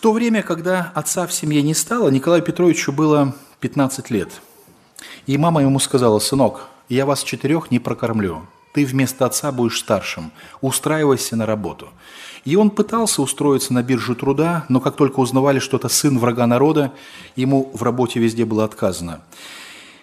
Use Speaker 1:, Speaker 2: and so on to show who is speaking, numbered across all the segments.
Speaker 1: то время, когда отца в семье не стало, Николаю Петровичу было 15 лет. И мама ему сказала: «Сынок, я вас 4 не прокормлю. Ты вместо отца будешь старшим. Устраивайся на работу». И он пытался устроиться на биржу труда, но как только узнавали, что это сын врага народа, ему в работе везде было отказано.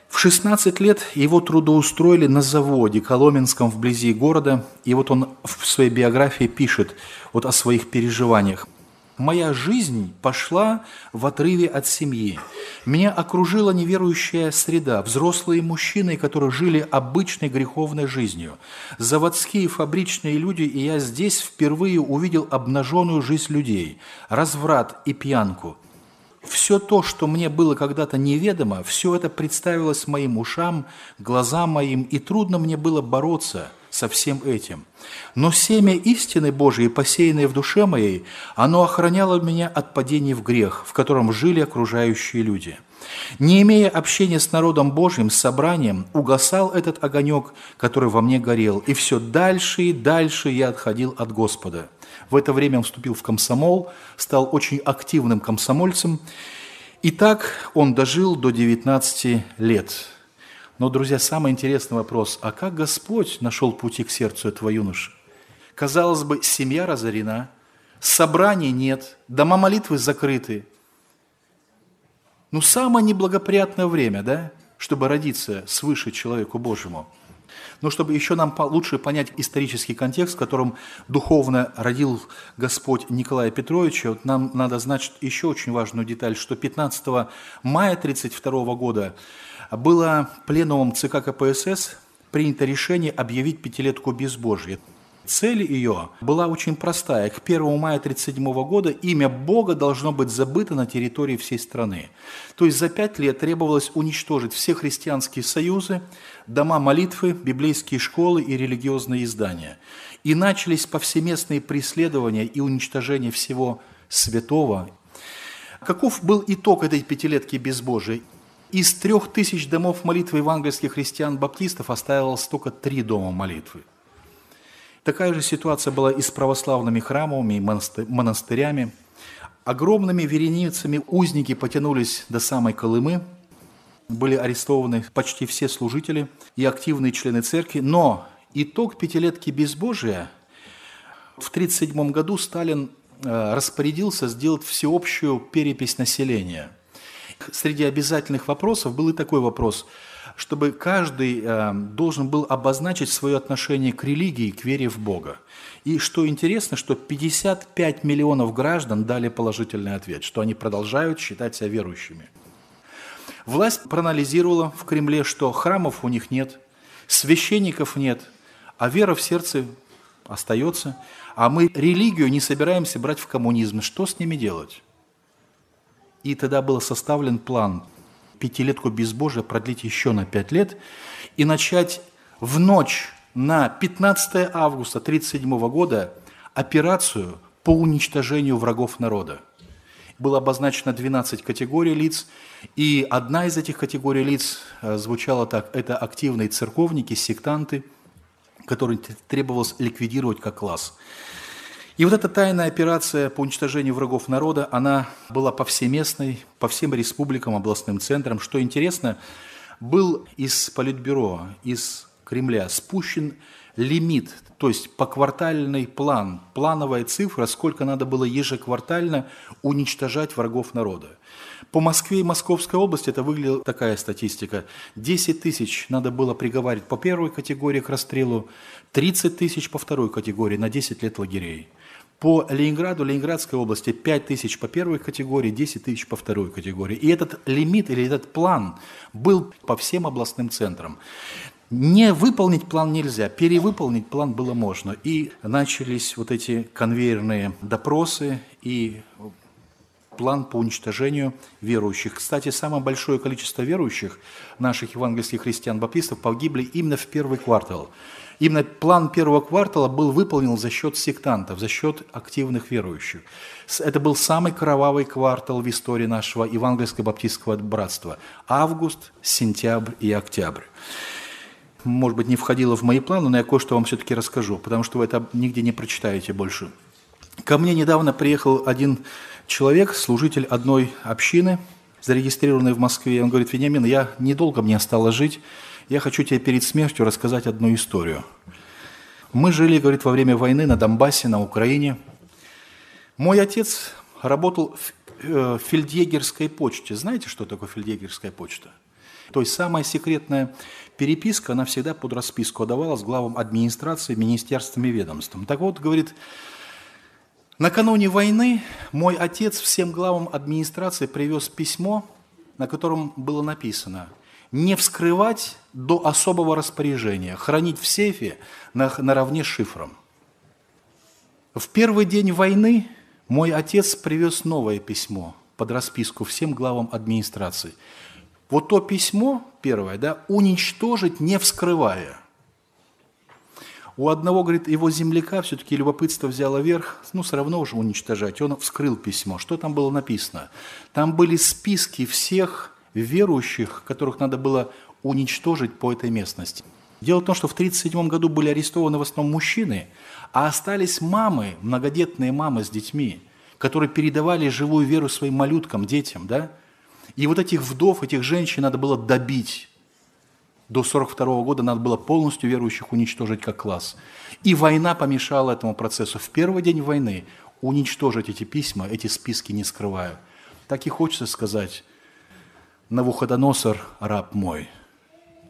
Speaker 1: В 16 лет его трудоустроили на заводе Коломенском вблизи города, и вот он в своей биографии пишет вот о своих переживаниях. «Моя жизнь пошла в отрыве от семьи. Меня окружила неверующая среда, взрослые мужчины, которые жили обычной греховной жизнью, заводские фабричные люди, и я здесь впервые увидел обнаженную жизнь людей, разврат и пьянку. Все то, что мне было когда-то неведомо, все это представилось моим ушам, глазам моим, и трудно мне было бороться со всем этим. Но семя истины Божией, посеянное в душе моей, оно охраняло меня от падений в грех, в котором жили окружающие люди. Не имея общения с народом Божьим, с собранием, угасал этот огонек, который во мне горел, и все дальше и дальше я отходил от Господа». В это время он вступил в комсомол, стал очень активным комсомольцем. И так он дожил до 19 лет. Но, друзья, самый интересный вопрос: а как Господь нашел пути к сердцу этого юноши? Казалось бы, семья разорена, собраний нет, дома молитвы закрыты. Ну, самое неблагоприятное время, да, чтобы родиться свыше человеку Божьему. Но чтобы еще нам лучше понять исторический контекст, в котором духовно родил Господь Николая Петровича, вот нам надо знать еще очень важную деталь, что 15 мая 1932 года было пленумом ЦК КПСС принято решение объявить пятилетку безбожия. Цель ее была очень простая. К 1 мая 1937 года имя Бога должно быть забыто на территории всей страны. То есть за 5 лет требовалось уничтожить все христианские союзы, дома молитвы, библейские школы и религиозные издания. И начались повсеместные преследования и уничтожение всего святого. Каков был итог этой пятилетки безбожия? Из 3000 домов молитвы евангельских христиан-баптистов оставилось только 3 дома молитвы. Такая же ситуация была и с православными храмами и монастырями. Огромными вереницами узники потянулись до самой Колымы. Были арестованы почти все служители и активные члены церкви. Но итог пятилетки безбожия: в 1937 году Сталин распорядился сделать всеобщую перепись населения. Среди обязательных вопросов был и такой вопрос, чтобы каждый должен был обозначить свое отношение к религии, к вере в Бога. И что интересно, что 55 миллионов граждан дали положительный ответ, что они продолжают считать себя верующими. Власть проанализировала в Кремле, что храмов у них нет, священников нет, а вера в сердце остается, а мы религию не собираемся брать в коммунизм. Что с ними делать? И тогда был составлен план пятилетку безбожия продлить еще на 5 лет и начать в ночь на 15 августа 1937 года операцию по уничтожению врагов народа. Было обозначено 12 категорий лиц, и одна из этих категорий лиц звучала так: это активные церковники, сектанты, которые требовалось ликвидировать как класс. И вот эта тайная операция по уничтожению врагов народа, она была повсеместной, по всем республикам, областным центрам. Что интересно, был из Политбюро, из Кремля спущен лимит, то есть поквартальный план, плановая цифра, сколько надо было ежеквартально уничтожать врагов народа. По Москве и Московской области это выглядела такая статистика: 10 тысяч надо было приговаривать по первой категории к расстрелу, 30 тысяч по второй категории на 10 лет лагерей. По Ленинграду, Ленинградской области 5 тысяч по первой категории, 10 тысяч по второй категории. И этот лимит или этот план был по всем областным центрам. Не выполнить план нельзя, перевыполнить план было можно. И начались вот эти конвейерные допросы и план по уничтожению верующих. Кстати, самое большое количество верующих, наших евангельских христиан-баптистов, погибли именно в первый квартал. Именно план первого квартала был выполнен за счет сектантов, за счет активных верующих. Это был самый кровавый квартал в истории нашего евангельско-баптистского братства. Август, сентябрь и октябрь. Может быть, не входило в мои планы, но я кое-что вам все-таки расскажу, потому что вы это нигде не прочитаете больше. Ко мне недавно приехал один человек, служитель одной общины, зарегистрированный в Москве. Он говорит: Вениамин, недолго мне осталось жить, я хочу тебе перед смертью рассказать одну историю. Мы жили, говорит, во время войны на Донбассе, на Украине. Мой отец работал в фельдъегерской почте. Знаете, что такое фельдъегерская почта? То есть самая секретная переписка, она всегда под расписку отдавалась главам администрации, министерствам и ведомствам. Так вот, говорит, накануне войны мой отец всем главам администрации привез письмо, на котором было написано: не вскрывать до особого распоряжения, хранить в сейфе наравне с шифром. В первый день войны мой отец привез новое письмо под расписку всем главам администрации. Вот то письмо первое, да, уничтожить, не вскрывая. У одного, говорит, его земляка все-таки любопытство взяло верх, все равно уже уничтожать. Он вскрыл письмо. Что там было написано? Там были списки всех верующих, которых надо было уничтожить по этой местности. Дело в том, что в 1937 году были арестованы в основном мужчины, а остались мамы, многодетные мамы с детьми, которые передавали живую веру своим малюткам, детям, да? И вот этих вдов, этих женщин надо было добить. До 1942 года надо было полностью верующих уничтожить как класс. И война помешала этому процессу. В первый день войны уничтожить эти письма, эти списки не скрывая. Так и хочется сказать: Навуходоносор, раб мой,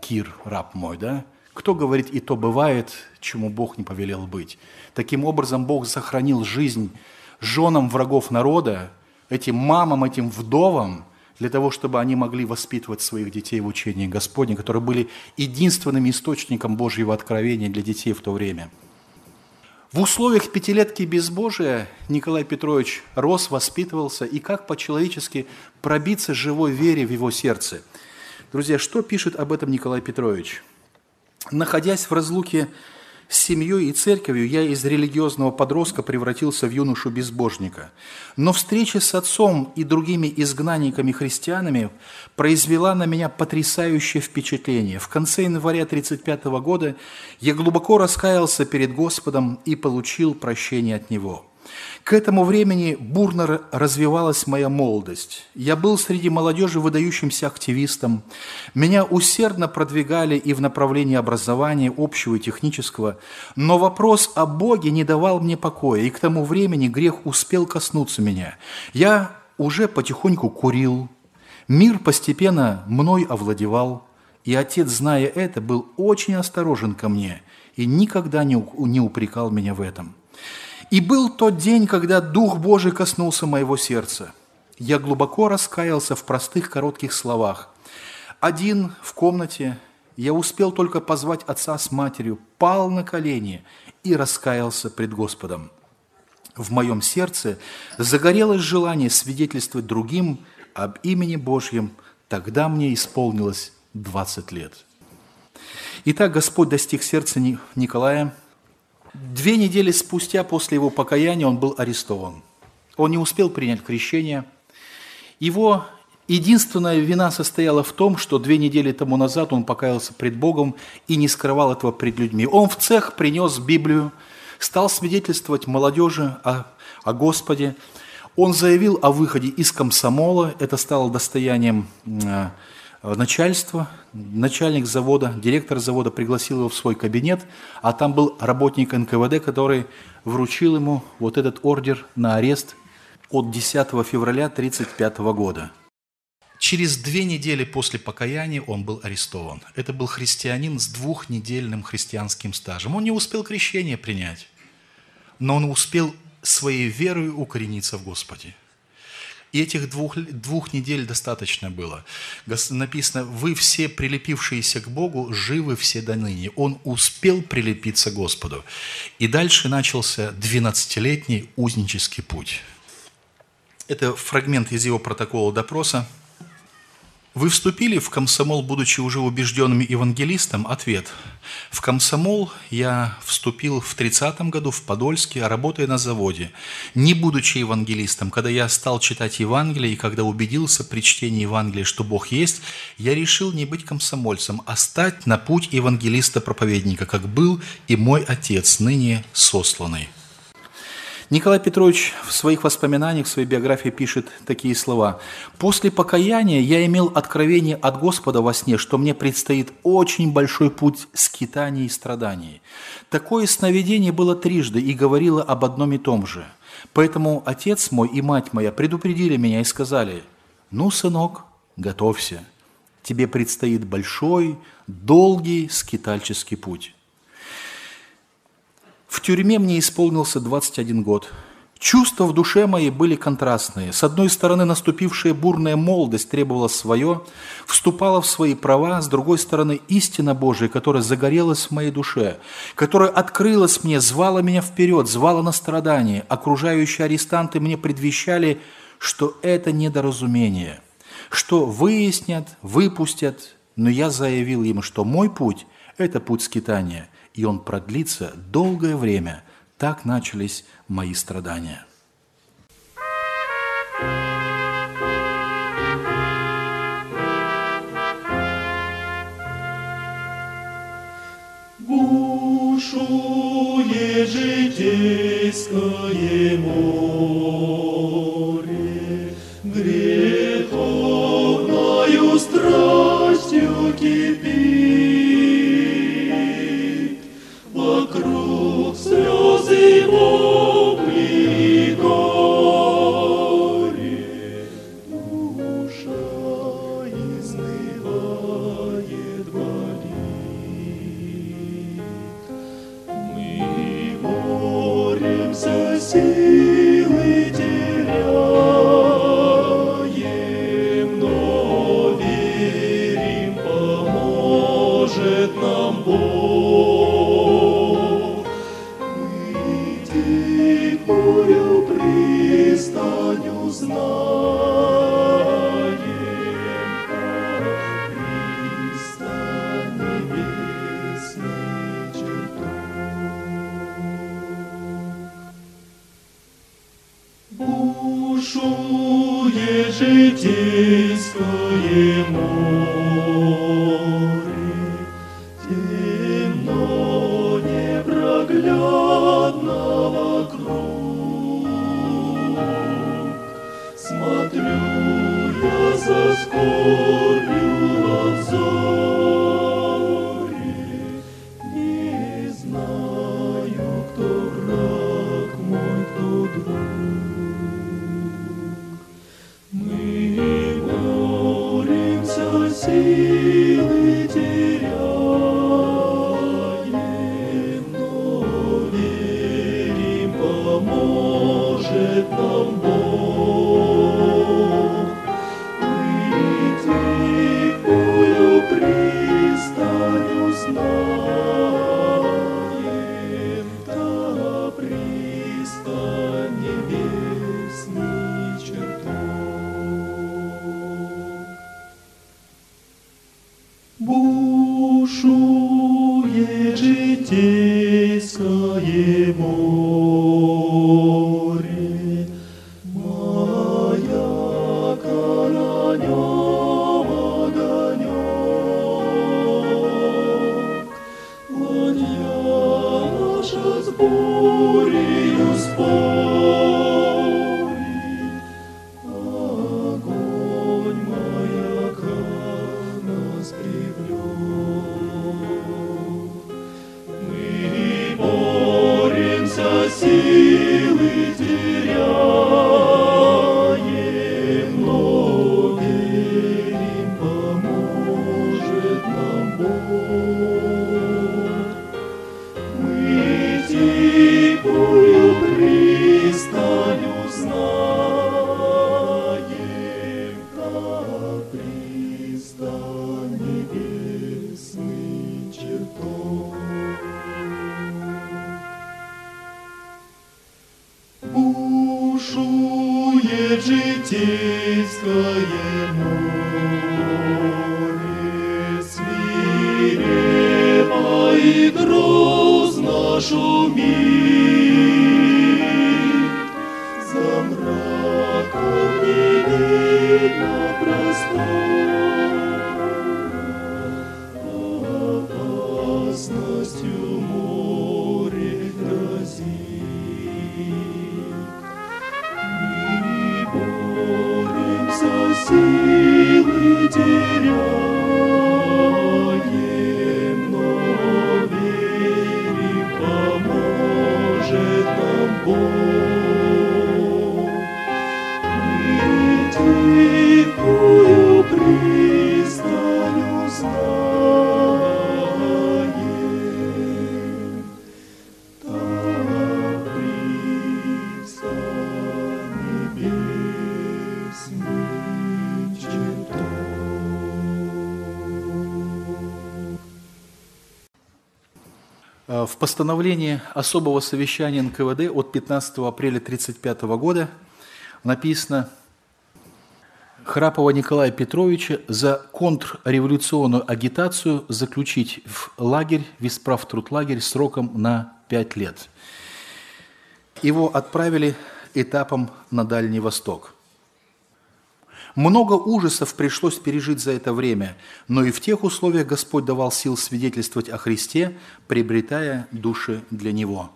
Speaker 1: Кир, раб мой, да? Кто говорит, и то бывает, чему Бог не повелел быть. Таким образом, Бог сохранил жизнь женам врагов народа, этим мамам, этим вдовам, для того, чтобы они могли воспитывать своих детей в учении Господне, которые были единственным источником Божьего откровения для детей в то время. В условиях пятилетки безбожия Николай Петрович рос, воспитывался, и как по-человечески пробиться живой вере в его сердце. Друзья, что пишет об этом Николай Петрович? Находясь в разлуке с семьей и церковью, я из религиозного подростка превратился в юношу-безбожника. Но встреча с отцом и другими изгнанниками-христианами произвела на меня потрясающее впечатление. В конце января 1935 года я глубоко раскаялся перед Господом и получил прощение от Него. К этому времени бурно развивалась моя молодость. Я был среди молодежи выдающимся активистом. Меня усердно продвигали и в направлении образования, общего и технического. Но вопрос о Боге не давал мне покоя, и к тому времени грех успел коснуться меня. Я уже потихоньку курил. Мир постепенно мной овладевал. И отец, зная это, был очень осторожен ко мне и никогда не упрекал меня в этом. И был тот день, когда Дух Божий коснулся моего сердца. Я глубоко раскаялся в простых коротких словах. Один в комнате, я успел только позвать отца с матерью, пал на колени и раскаялся пред Господом. В моем сердце загорелось желание свидетельствовать другим об имени Божьем. Тогда мне исполнилось 20 лет. Итак, Господь достиг сердца Николая. 2 недели спустя после его покаяния он был арестован. Он не успел принять крещение. Его единственная вина состояла в том, что 2 недели тому назад он покаялся пред Богом и не скрывал этого пред людьми. Он в цех принес Библию, стал свидетельствовать молодежи о Господе. Он заявил о выходе из комсомола. Это стало достоянием начальства. Начальник завода, директор завода пригласил его в свой кабинет, а там был работник НКВД, который вручил ему вот этот ордер на арест от 10 февраля 1935 года. Через 2 недели после покаяния он был арестован. Это был христианин с 2-недельным христианским стажем. Он не успел крещение принять, но он успел своей верой укорениться в Господе. И этих 2 недель достаточно было. Написано: «Вы все, прилепившиеся к Богу, живы все до ныне». Он успел прилепиться к Господу. И дальше начался 12-летний узнический путь. Это фрагмент из его протокола допроса. Вы вступили в комсомол, будучи уже убежденным евангелистом? Ответ. В комсомол я вступил в 30-м году в Подольске, работая на заводе. Не будучи евангелистом, когда я стал читать Евангелие и когда убедился при чтении Евангелия, что Бог есть, я решил не быть комсомольцем, а стать на путь евангелиста-проповедника, как был и мой отец, ныне сосланный. Николай Петрович в своих воспоминаниях, в своей биографии пишет такие слова. «После покаяния я имел откровение от Господа во сне, что мне предстоит очень большой путь скитаний и страданий. Такое сновидение было трижды и говорило об одном и том же. Поэтому отец мой и мать моя предупредили меня и сказали: „Ну, сынок, готовься, тебе предстоит большой, долгий скитальческий путь“». В тюрьме мне исполнился 21 год. Чувства в душе моей были контрастные. С одной стороны, наступившая бурная молодость требовала свое, вступала в свои права, с другой стороны, истина Божия, которая загорелась в моей душе, которая открылась мне, звала меня вперед, звала на страдание. Окружающие арестанты мне предвещали, что это недоразумение, что выяснят, выпустят, но я заявил им, что мой путь – это путь скитания, и он продлится долгое время. Так начались мои страдания.
Speaker 2: Бушует житейское море, греховною страстью кипит, вокруг слезы, вопли и горе, душа изнывает, болит. Мы боремся, силы теряем, но верим, поможет нам Бог. Мы тихую пристань узнаем, пристань небесный чертог. Бушует житейское море, темно непроглядно вокруг. Смотрю я со скорбью во взоре, не знаю, кто враг мой, кто друг. Мы боремся, силы теряем, но верим, поможет нам Бог. Мы тихую пристань узнаем, та пристань небесный чертог. Бушует житейское море, маяк на нем огонек. Ладья наша с бурею спорит, огонь маяка нас привлек. Мы боремся, силы теряем, но верим, поможет нам Бог. Мы тихую пристань узнаем, та пристань небесный чертог. Бушует житейское море, свирепо и грозно шумит, за мраком не видно простора, опасностью море грозит.
Speaker 1: В постановлении особого совещания НКВД от 15 апреля 1935 года написано: Храпова Николая Петровича за контрреволюционную агитацию заключить в лагерь, в исправтрудлагерь сроком на 5 лет. Его отправили этапом на Дальний Восток. Много ужасов пришлось пережить за это время, но и в тех условиях Господь давал сил свидетельствовать о Христе, приобретая души для Него.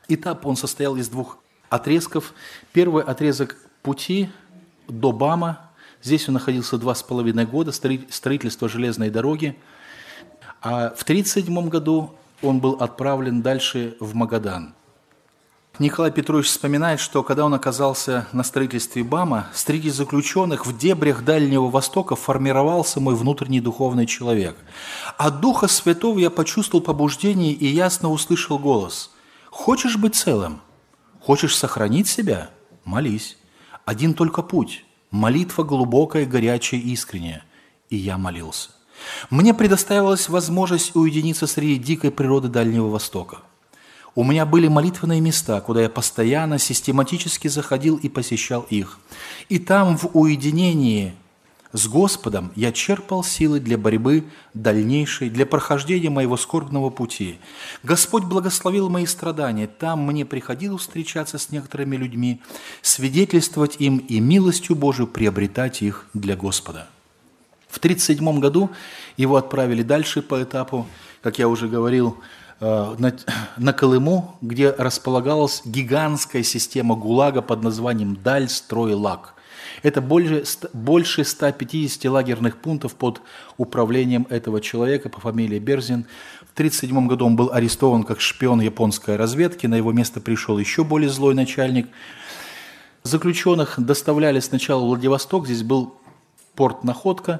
Speaker 1: Этап он состоял из 2 отрезков. Первый отрезок пути до Бама. Здесь он находился 2,5 года, строительство железной дороги. А в 1937 году он был отправлен дальше в Магадан. Николай Петрович вспоминает, что когда он оказался на строительстве БАМа, среди заключенных в дебрях Дальнего Востока формировался мой внутренний духовный человек. От Духа Святого я почувствовал побуждение и ясно услышал голос: «Хочешь быть целым? Хочешь сохранить себя? Молись. Один только путь. Молитва глубокая, горячая, искренняя». И я молился. Мне предоставилась возможность уединиться среди дикой природы Дальнего Востока. У меня были молитвенные места, куда я постоянно, систематически заходил и посещал их. И там, в уединении с Господом, я черпал силы для борьбы дальнейшей, для прохождения моего скорбного пути. Господь благословил мои страдания. Там мне приходилось встречаться с некоторыми людьми, свидетельствовать им и милостью Божию приобретать их для Господа. В 1937 году его отправили дальше по этапу, как я уже говорил, на Колыму, где располагалась гигантская система ГУЛАГа под названием Дальстрой-Лаг. Это больше 150 лагерных пунктов под управлением этого человека по фамилии Берзин. В 1937 году он был арестован как шпион японской разведки, на его место пришел еще более злой начальник. Заключенных доставляли сначала в Владивосток, здесь был порт Находка,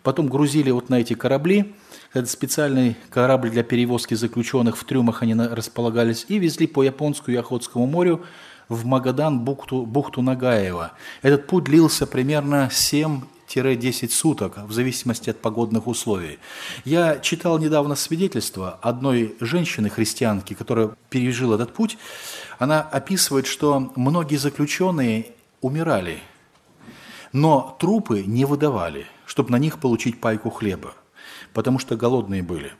Speaker 1: потом грузили вот на эти корабли. Это специальный корабль для перевозки заключенных, в трюмах они располагались, и везли по Японскому и Охотскому морю в Магадан, бухту Нагаева. Этот путь длился примерно 7-10 суток, в зависимости от погодных условий. Я читал недавно свидетельство одной женщины, христианки, которая пережила этот путь. Она описывает, что многие заключенные умирали, но трупы не выдавали, чтобы на них получить пайку хлеба, потому что голодные были.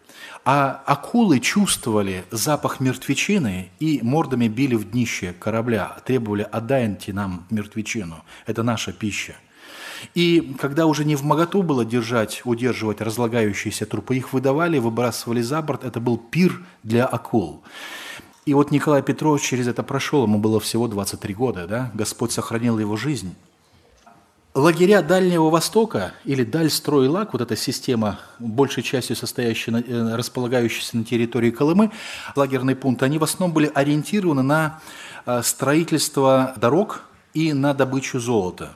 Speaker 1: А акулы чувствовали запах мертвечины и мордами били в днище корабля, требовали: «Отдайте нам мертвечину, это наша пища». И когда уже не вмоготу было удерживать разлагающиеся трупы, их выдавали, выбрасывали за борт, это был пир для акул. И вот Николай Петрович через это прошел, ему было всего 23 года, да? Господь сохранил его жизнь. Лагеря Дальнего Востока, или Дальстрой-Лаг, вот эта система, большей частью располагающаяся на территории Колымы, лагерный пункт, они в основном были ориентированы на строительство дорог и на добычу золота.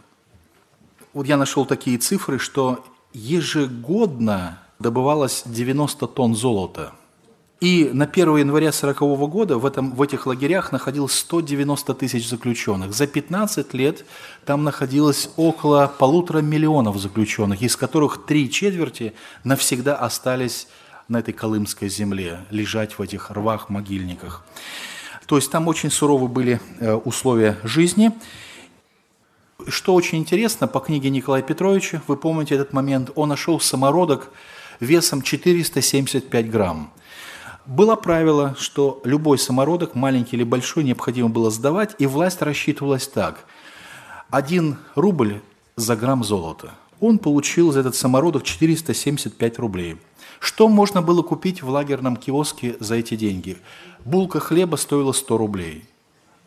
Speaker 1: Вот я нашел такие цифры, что ежегодно добывалось 90 тонн золота. И на 1 января 1940 года в этих лагерях находилось 190 тысяч заключенных. За 15 лет там находилось около 1,5 миллиона заключенных, из которых 3/4 навсегда остались на этой колымской земле, лежать в этих рвах-могильниках. То есть там очень суровые были условия жизни. Что очень интересно, по книге Николая Петровича, вы помните этот момент, он нашел самородок весом 475 грамм. Было правило, что любой самородок, маленький или большой, необходимо было сдавать, и власть рассчитывалась так: 1 рубль за грамм золота. Он получил за этот самородок 475 рублей. Что можно было купить в лагерном киоске за эти деньги? Булка хлеба стоила 100 рублей.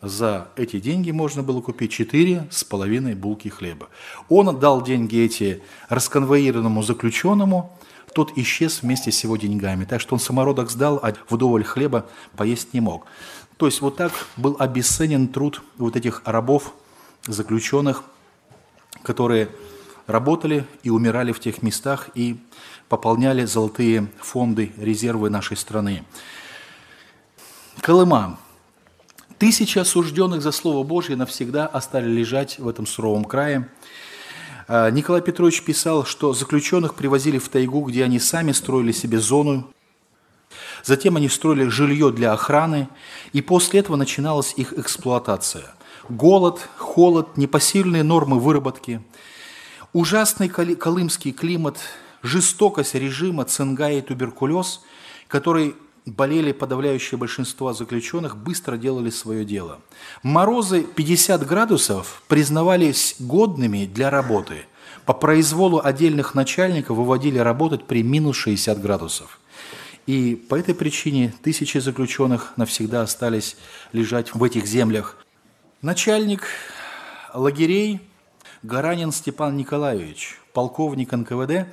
Speaker 1: За эти деньги можно было купить 4,5 булки хлеба. Он отдал деньги эти расконвоированному заключенному, тот исчез вместе с его деньгами. Так что он самородок сдал, а вдоволь хлеба поесть не мог. То есть вот так был обесценен труд вот этих рабов, заключенных, которые работали и умирали в тех местах и пополняли золотые фонды, резервы нашей страны. Колыма. 1000 осужденных за Слово Божье навсегда остались лежать в этом суровом крае. Николай Петрович писал, что заключенных привозили в тайгу, где они сами строили себе зону Затем они строили жилье для охраны, и после этого начиналась их эксплуатация. Голод, холод, непосильные нормы выработки, ужасный колымский климат, жестокость режима, цинга и туберкулез, который болели подавляющее большинство заключенных, быстро делали свое дело. Морозы 50 градусов признавались годными для работы. По произволу отдельных начальников выводили работать при минус 60 градусов. И по этой причине тысячи заключенных навсегда остались лежать в этих землях. Начальник лагерей Гаранин Степан Николаевич, полковник НКВД,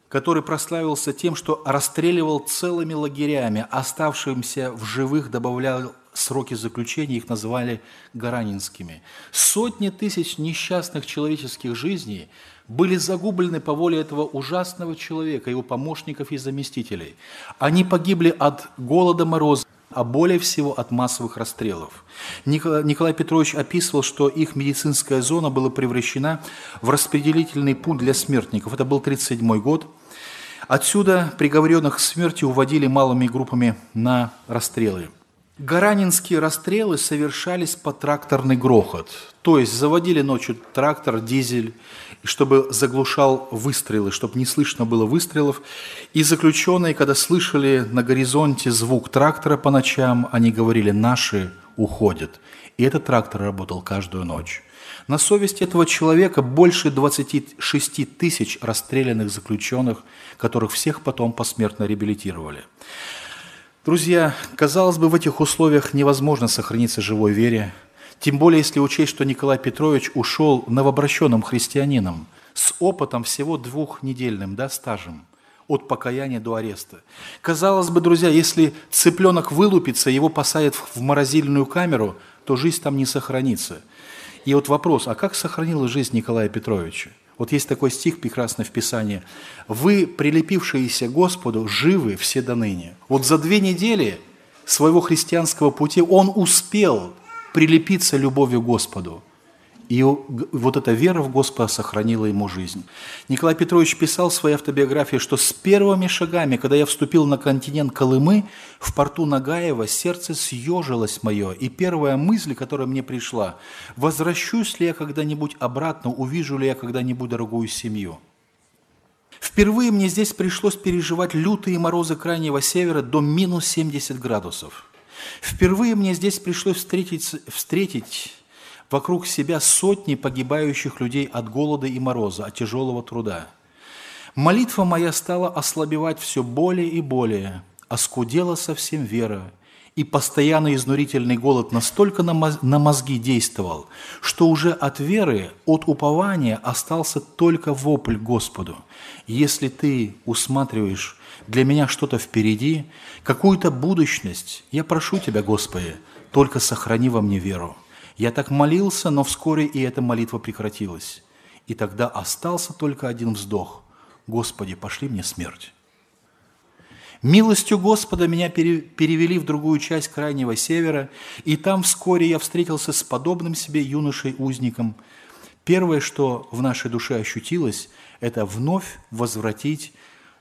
Speaker 1: который прославился тем, что расстреливал целыми лагерями, оставшимся в живых добавлял сроки заключения, их называли гаранинскими. Сотни тысяч несчастных человеческих жизней были загублены по воле этого ужасного человека, его помощников и заместителей. Они погибли от голода, мороза, а более всего от массовых расстрелов. Николай Петрович описывал, что их медицинская зона была превращена в распределительный пункт для смертников. Это был 1937 год. Отсюда приговоренных к смерти уводили малыми группами на расстрелы. Гаранинские расстрелы совершались под тракторный грохот. То есть заводили ночью трактор, дизель, чтобы заглушал выстрелы, чтобы не слышно было выстрелов. И заключенные, когда слышали на горизонте звук трактора по ночам, они говорили: «Наши уходят». И этот трактор работал каждую ночь. На совести этого человека больше 26 тысяч расстрелянных заключенных, которых всех потом посмертно реабилитировали. Друзья, казалось бы, в этих условиях невозможно сохраниться живой вере, тем более если учесть, что Николай Петрович ушел новообращенным христианином с опытом всего 2-недельным стажем от покаяния до ареста. Казалось бы, друзья, если цыпленок вылупится, его посадят в морозильную камеру, то жизнь там не сохранится. И вот вопрос, а как сохранилась жизнь Николая Петровича? Вот есть такой стих прекрасный в Писании. «Вы, прилепившиеся к Господу, живы все до ныне». Вот за 2 недели своего христианского пути он успел прилепиться любовью к Господу. И вот эта вера в Господа сохранила ему жизнь. Николай Петрович писал в своей автобиографии, что с первыми шагами, когда я вступил на континент Колымы, в порту Нагаева, сердце съежилось мое, и первая мысль, которая мне пришла: возвращусь ли я когда-нибудь обратно, увижу ли я когда-нибудь дорогую семью. Впервые мне здесь пришлось переживать лютые морозы крайнего севера до минус 70 градусов. Впервые мне здесь пришлось встретить вокруг себя сотни погибающих людей от голода и мороза, от тяжелого труда. Молитва моя стала ослабевать все более и более, оскудела совсем вера, и постоянный изнурительный голод настолько на мозги действовал, что уже от веры, от упования остался только вопль Господу: «Если ты усматриваешь для меня что-то впереди, какую-то будущность, я прошу тебя, Господи, только сохрани во мне веру». Я так молился, но вскоре и эта молитва прекратилась. И тогда остался только один вздох: «Господи, пошли мне смерть». Милостью Господа меня перевели в другую часть крайнего севера, и там вскоре я встретился с подобным себе юношей-узником. Первое, что в нашей душе ощутилось, это вновь возвратить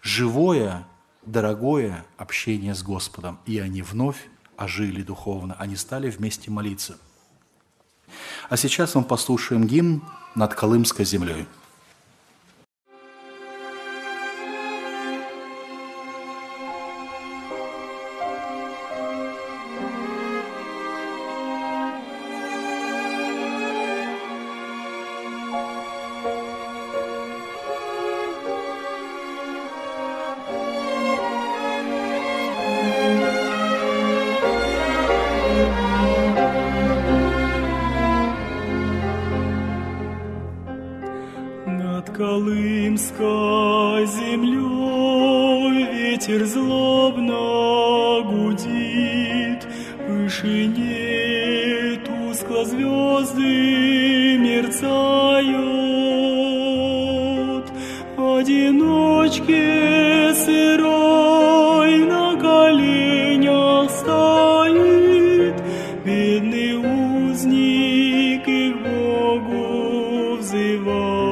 Speaker 1: живое, дорогое общение с Господом. И они вновь ожили духовно, они стали вместе молиться. А сейчас мы послушаем гимн «Над Колымской землей».
Speaker 2: Колымской землей ветер злобно гудит, в вышине тускло звезды мерцают, одиночке сырой на коленях стоит, бедный узник и к Богу взывает.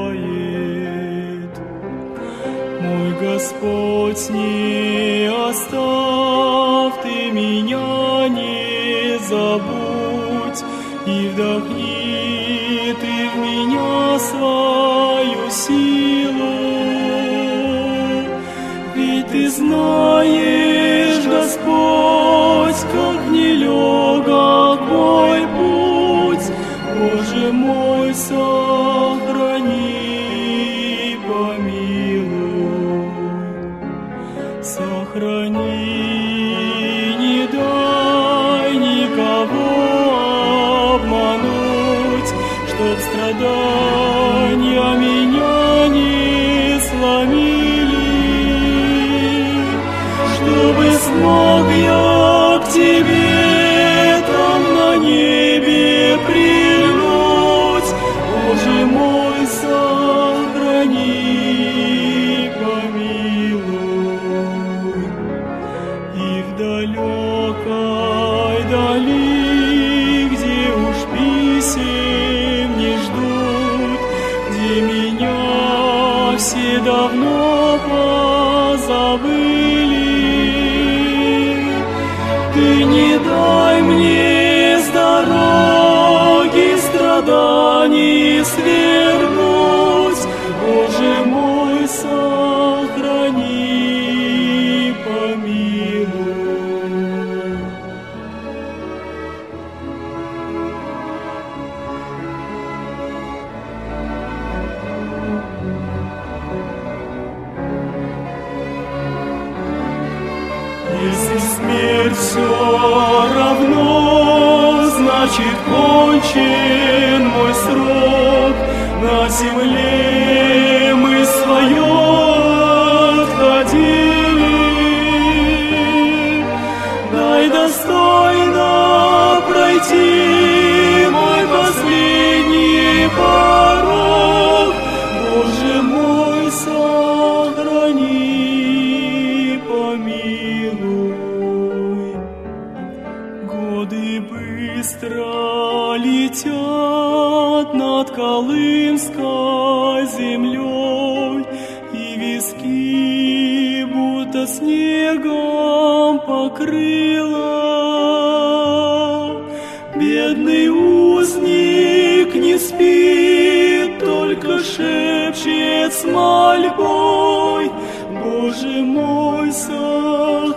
Speaker 2: Мой Господь, не оставь ты меня, не забудь, и вдохни ты в меня свою силу. Ведь ты знаешь, Господь, как нелегок мой путь, Боже мой, сохрани, помилуй, сохрани, не дай никого обмануть, чтоб страдания меня не сломили, чтобы смог я к тебе там на небе прильнуть. Боже мой, сохрани, помилуй. И в далекой дали, где уж писем не ждут, где меня все давно позабыли, ты не дай мне с дороги страданий свернуть. Боже мой, сохрани, помилуй. Если смерть все равно, значит кончен мой срок. На земле мы свое отходили. Дай достойно пройти мой последний порог. Боже мой, сохрани, помилуй. Годы быстро летят над Колымской землей, и виски будто снегом покрыло. Бедный узник не спит, только шепчет с мольбой. Боже мой, сохрани.